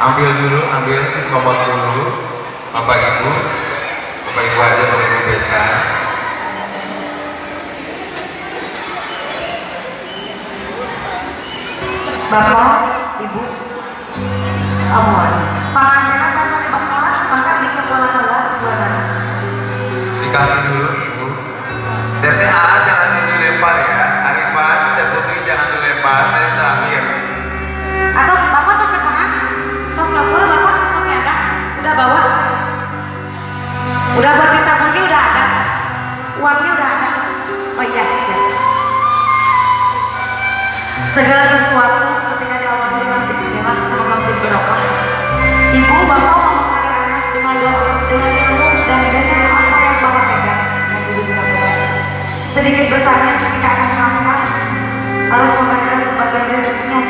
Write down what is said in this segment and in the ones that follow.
Ambil dulu, dicomot dulu, bapak ibu aja, bapak ibu biasa. Bapak, ibu, amuan, pangannya tak sampai bakalan, maka di kepala-kepala buat dikasih dulu ibu. DTA jangan dilempar ya, Arifan dan Putri jangan dilempar, nanti terakhir. Atau bapak terus kepangan, terus ngapul bapak, terus nyanda, udah bawa, udah buat di tabungnya udah ada, uangnya udah ada. Oh iya, siap. Segala sesuatu ketika diawali dengan bismillah semoga menjadi barokah. Ibu, bapak memahami anak dengan doa, dengan ilmu dan dengan apa yang bapak pegang dan ibu juga pegang. Sedikit besarnya ketika anak melakukan harus memberikan sebagian rezekinya,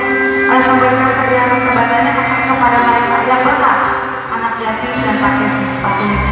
harus memberikan sebagian kebahagiaannya kepada mereka yang berhak, anak yatim dan pakai sepatu.